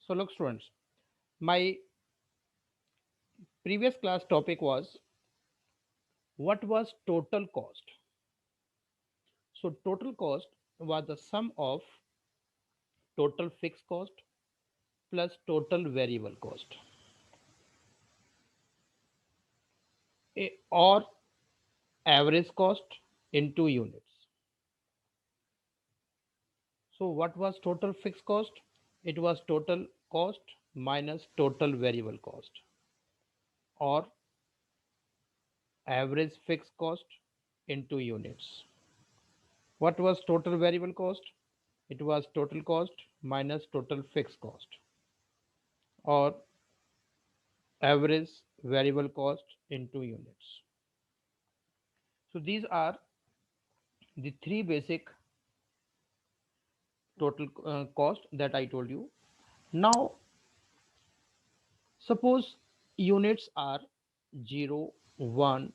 So look students, my previous class topic was what was total cost. So total cost was the sum of total fixed cost plus total variable cost or average cost into units. So what was total fixed cost? It was total cost minus total variable cost or average fixed cost into units. What was total variable cost? It was total cost minus total fixed cost or average variable cost into units. So these are the three basic total cost that I told you. Now suppose units are 0, 1,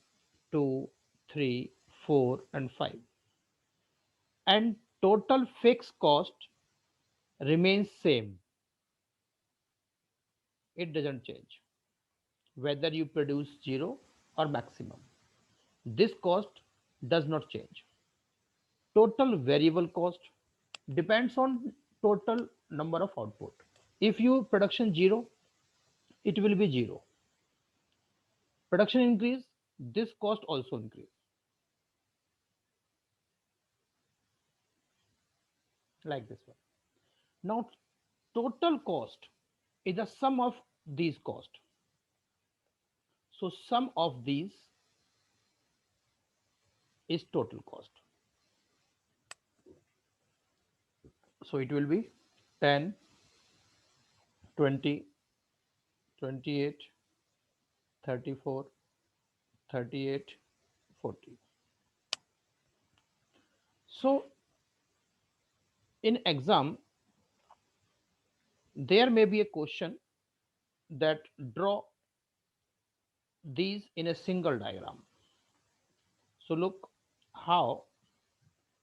2, 3, 4 and 5 and total fixed cost remains same. It doesn't change whether you produce 0 or maximum. This cost does not change. Total variable cost depends on total number of output. If you production 0, it will be 0. Production increase, this cost also increase, like this one. Now total cost is the sum of these cost. So sum of these is total cost. So it will be 10, 20, 28, 34, 38, 40. So in exam there may be a question that draw these in a single diagram. So look how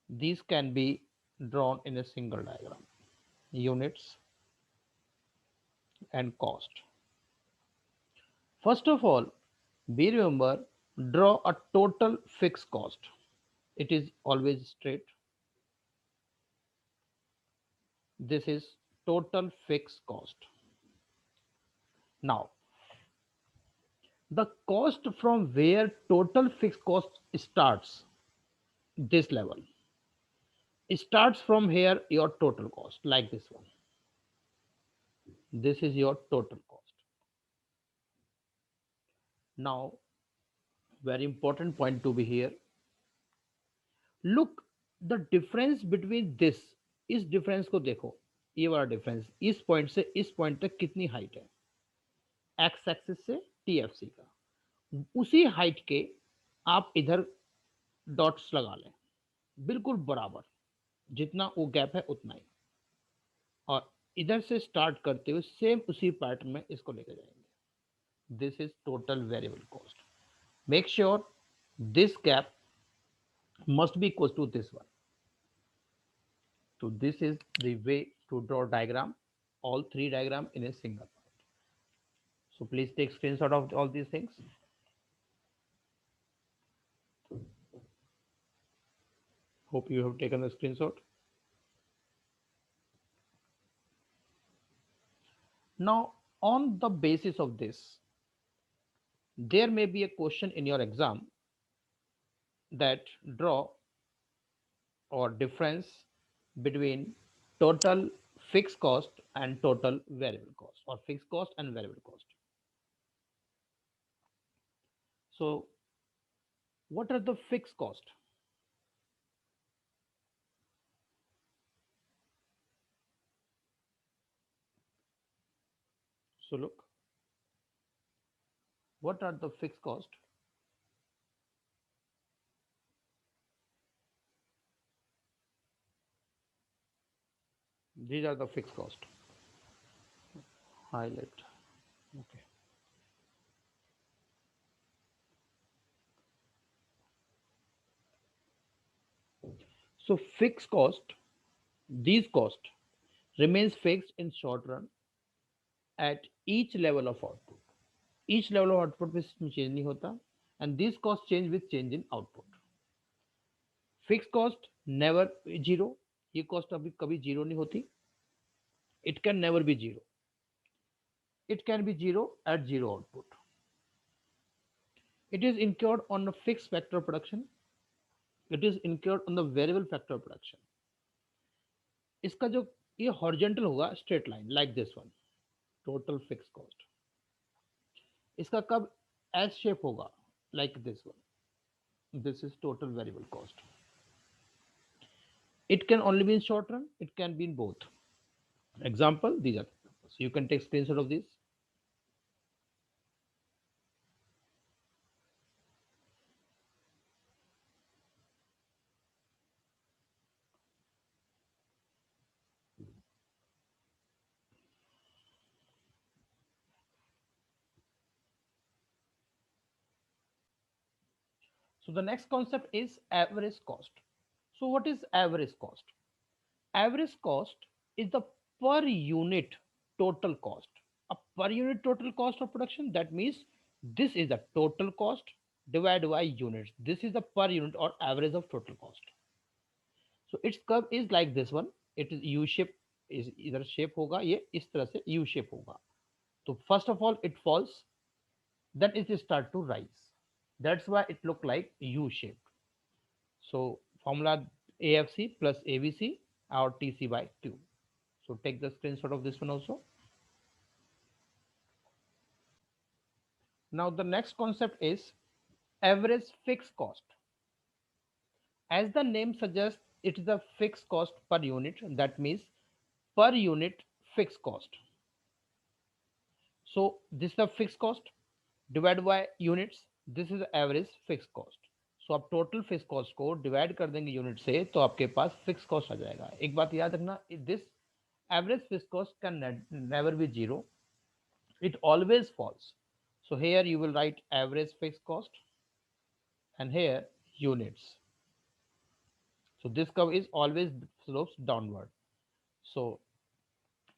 these can be drawn in a single diagram. Units and cost. First of all, be remember draw a total fixed cost. It is always straight. This is total fixed cost. Now the cost from where total fixed cost starts, this level, it starts from here your total cost, like this one. This is your total cost. Now very important point to be here. Look the difference between this, इस difference को देखो, ये वाला difference इस point से इस point तक कितनी हाइट है, एक्स एक्सिस से टीएफसी का, उसी हाइट के आप इधर डॉट्स लगा लें, बिल्कुल बराबर, जितना वो गैप है उतना ही, और इधर से स्टार्ट करते हुए सेम उसी पैटर्न में इसको लेके जाएंगे. This is total variable cost. Make sure this gap must be equal to this one. So this is the way to draw diagram, all three diagram in a single part. So please take screenshot of all these things. Hope you have taken the screenshot. Now on the basis of this, there may be a question in your exam that draw or difference between total fixed cost and total variable cost, or fixed cost and variable cost. So what are the fixed cost? So look, what are the fixed cost? These are the fixed cost. Highlight. Okay. So fixed cost, these cost remains fixed in short run at each level of output. Each level of output में change नहीं होता, and this cost change with change in output. Fixed cost never zero, ये cost अभी कभी zero नहीं होती. It can never be zero. It can be zero at zero output. It is incurred on a fixed factor of production. It is incurred on the variable factor of production. इसका जो ये horizontal होगा straight line like this one, total fix cost. इसका कब S shape होगा like this one, this is total variable cost. It can only be in short run, it can be in both. Example, these are so you can take screenshot of this. So the next concept is average cost. So what is average cost? Average cost is the per unit total cost. A per unit total cost of production, that means this is the total cost divided by units. This is the per unit or average of total cost. So its curve is like this one. It is U shape, is इधर shape होगा, ये इस तरह से U shape होगा. So first of all it falls, then it start to rise. That's why it look like U shape. So formula AFC plus ABC or TC by Q. So take the screenshot of this one also. Now the next concept is average fixed cost. As the name suggests, it is a fixed cost per unit. That means per unit fixed cost. So this is the fixed cost divided by units. This is the average fixed cost. सो आप total fix cost को divide कर देंगे unit से तो आपके पास fix cost आ जाएगा. एक बात याद रखना, this average fix cost can never be zero, it always falls. So here you will write average fixed cost and here units. So this curve is always slopes downward. So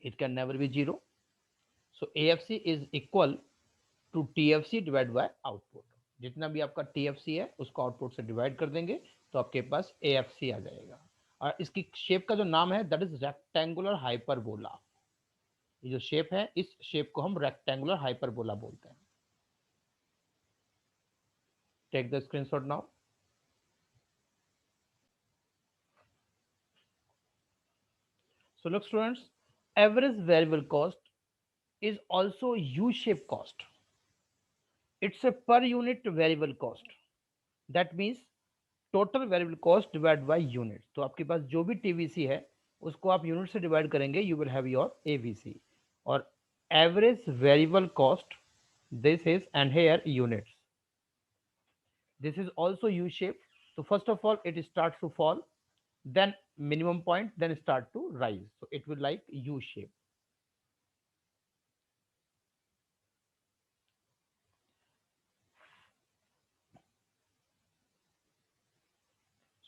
it can never be zero. So AFC is equal to TFC divided by output. जितना भी आपका TFC है उसको output से divide कर देंगे तो आपके पास AFC आ जाएगा. और इसकी शेप का जो नाम है दैट इज रेक्टेंगुलर हाइपरबोला. ये जो शेप है इस शेप को हम रेक्टेंगुलर हाइपरबोला बोलते हैं. Take the screenshot now. So look students, average variable cost is also U-shaped cost. It's a per unit variable cost. That means total variable cost divided by unit. तो आपके पास जो भी TVC है उसको आप unit से डिवाइड करेंगे, you will have your AVC. और average variable cost, this is, and here units. This is also U-shaped. So first of all it starts to fall, then minimum point, then start to rise. So it will like U-shape.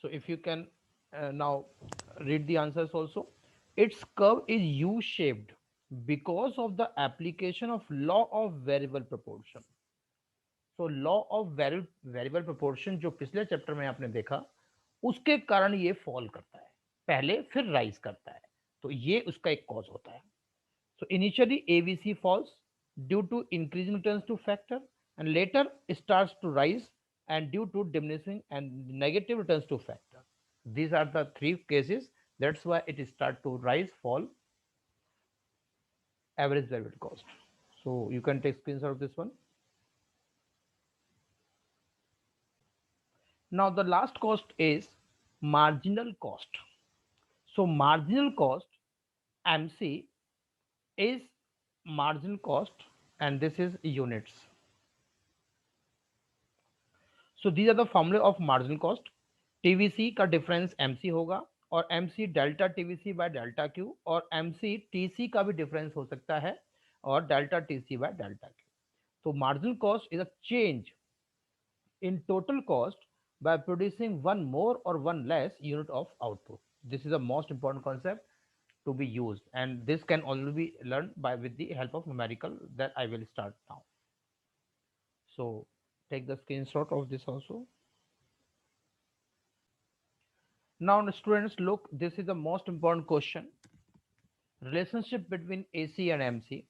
So if you can now read the answers also. Its curve is U-shaped because of the application of law of variable proportion. So law of variable proportion जो पिछले chapter में आपने देखा उसके कारण ये fall करता है, पहले फिर राइज करता है. तो ये उसका एक कॉज होता है. So initially AVC falls due to increasing returns to factor and later starts to rise and due to diminishing and negative returns to factor. These are the three cases. That's why it start to rise, fall, average variable cost. So you can take screenshot of this one. Now the last cost is marginal cost. So marginal cost, MC, is marginal cost and this is units. So these are the formula of marginal cost. TVC का difference MC होगा और MC delta TVC by delta Q और MC TC का भी difference हो सकता है और delta TC by delta Q. तो marginal cost is a change in total cost by producing one more or one less unit of output. This is the most important concept to be used, and this can only be learned by with the help of numerical that I will start now. So take the screenshot of this also. Now students, look, this is the most important question. Relationship between AC and MC.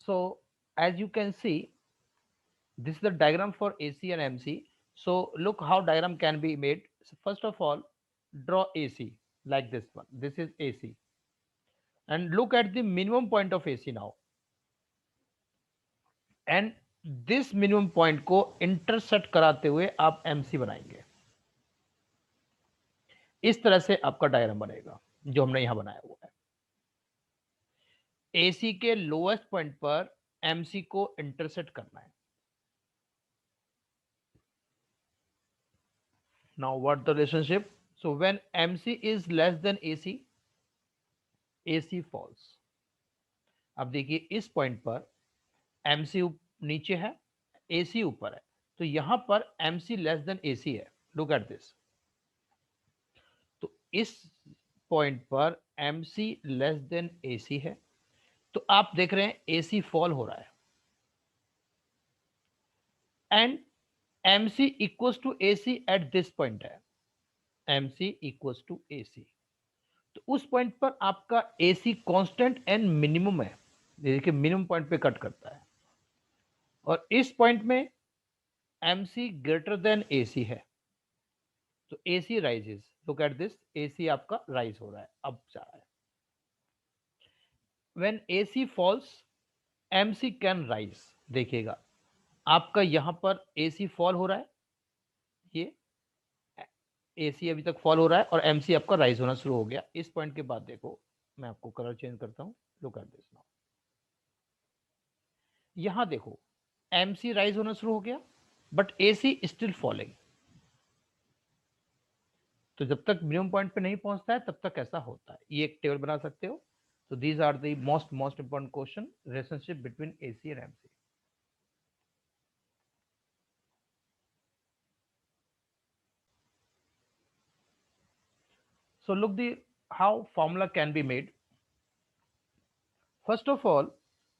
So as you can see, this is the diagram for AC and MC. So look how diagram can be made. So first of all, draw AC like this one. This is AC. And look at the minimum point of AC now. And this minimum point को intersect कराते हुए आप MC बनाएंगे. इस तरह से आपका diagram बनेगा जो हमने यहां बनाया हुआ है. AC के लोएस्ट पॉइंट पर MC को इंटरसेक्ट करना है. Now what the relationship? So when MC is less than AC, AC falls. अब देखिए इस पॉइंट पर MC नीचे है, AC ऊपर है, तो यहां पर MC लेस देन AC है. Look at this. तो इस पॉइंट पर MC लेस देन AC है, तो आप देख रहे हैं AC फॉल हो रहा है. And MC equals to AC at this point है. MC equals to AC. तो उस पॉइंट पर आपका AC कांस्टेंट एंड मिनिमम है. देखिए मिनिमम पॉइंट पे कट करता है. और इस पॉइंट में MC ग्रेटर देन AC है, तो AC rises. Look at this. AC आपका राइज हो रहा है, अब जा रहा है. When AC falls, MC can rise. देखिएगा आपका यहां पर AC फॉल हो रहा है, ये AC अभी तक फॉल हो रहा है और MC आपका राइज होना शुरू हो गया. इस पॉइंट के बाद देखो, मैं आपको कलर चेंज करता हूं. Look at this now. यहां देखो MC राइज होना शुरू हो गया, बट AC स्टिल फॉलिंग. तो जब तक मिनिमम पॉइंट पे नहीं पहुंचता है तब तक ऐसा होता है. ये एक टेबल बना सकते हो. तो these are the most important question, relationship between AC and MC. So look the how formula can be made. First of all,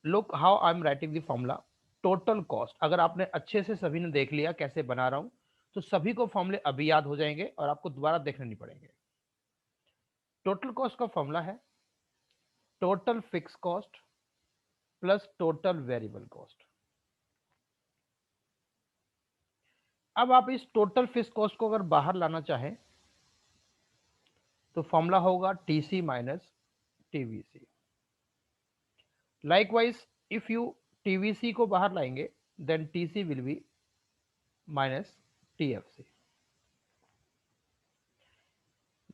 look how I'm writing the formula. Total cost. अगर आपने अच्छे से सभी ने देख लिया कैसे बना रहा हूं, तो सभी को फॉर्मूले अभी याद हो जाएंगे और आपको दोबारा देखने नहीं पड़ेंगे. टोटल कॉस्ट का फॉर्मूला है total fix cost plus total variable cost. अब आप इस टोटल फिक्स कॉस्ट को अगर बाहर लाना चाहें तो फॉर्मूला होगा TC minus TVC. Likewise if you TVC को बाहर लाएंगे then TC will be minus TFC.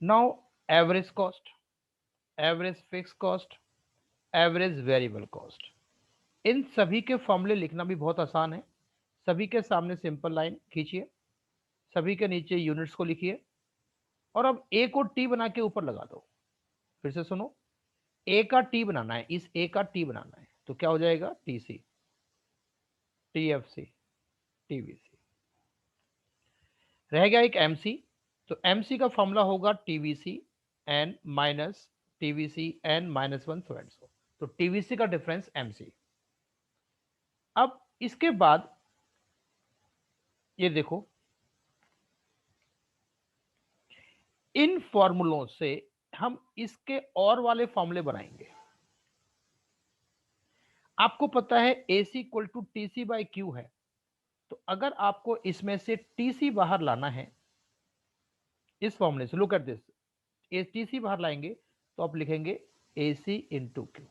Now average cost, average fix cost, average variable cost, इन सभी के फॉर्मूले लिखना भी बहुत आसान है. सभी के सामने सिंपल लाइन खींचिए, सभी के नीचे यूनिट्स को लिखिए और अब A को T बना के ऊपर लगा दो. फिर से सुनो, A का T बनाना है, इस A का T बनाना है, तो क्या हो जाएगा TC, TFC, TVC. रह गया एक MC. तो MC का फॉर्मूला होगा TVC n minus TVC n minus one, so and so. तो TVC का डिफरेंस MC. अब इसके बाद ये देखो, इन फॉर्मूलों से हम इसके और वाले फॉर्मूले बनाएंगे. आपको पता है AC equal to TC by Q है, तो अगर आपको इसमें से TC बाहर लाना है इस फॉर्मूले से, लुक एट दिस, TC बाहर लाएंगे तो आप लिखेंगे AC इंटू Q.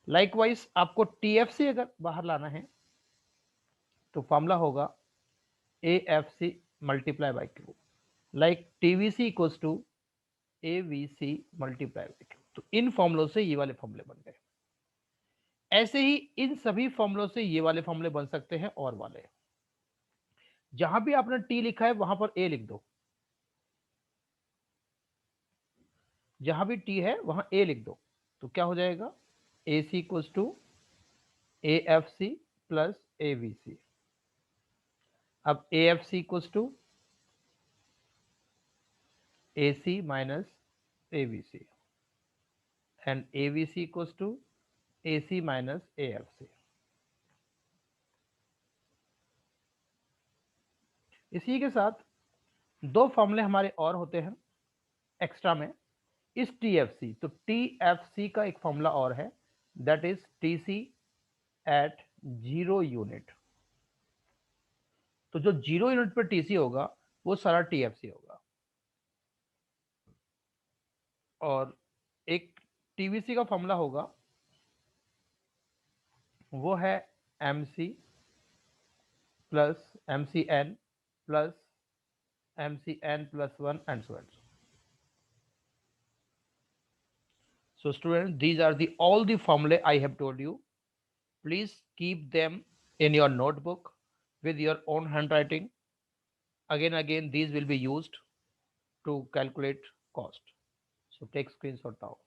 लाइकवाइज आपको TFC अगर बाहर लाना है तो फॉर्मूला होगा AFC multiply by Q. Like TVC equals to AVC multiply by Q. तो इन फॉर्मूलों से ये वाले फॉर्मूले बन गए. ऐसे ही इन सभी फॉर्मूलों से ये वाले फॉर्मूले बन सकते हैं और वाले. जहां भी आपने T लिखा है वहां पर A लिख दो, जहां भी T है वहां A लिख दो. तो क्या हो जाएगा AC equals to AFC plus AVC. अब AFC equals to AC minus AVC, and AVC equals to AC minus AFC. इसी के साथ दो फॉर्मूले हमारे और होते हैं एक्स्ट्रा में इस टीएफसी। तो टीएफसी का एक फॉर्मूला और है, that is TC at 0 unit. तो जो 0 यूनिट पर टीसी होगा वो सारा टीएफसी होगा। और एक टीवीसी का फॉर्मूला होगा, वो है MC plus MCN plus mcn+1 and so on. So students, these are the all the formulae I have told you. Please keep them in your notebook with your own handwriting. Again, these will be used to calculate cost. So take screenshot now.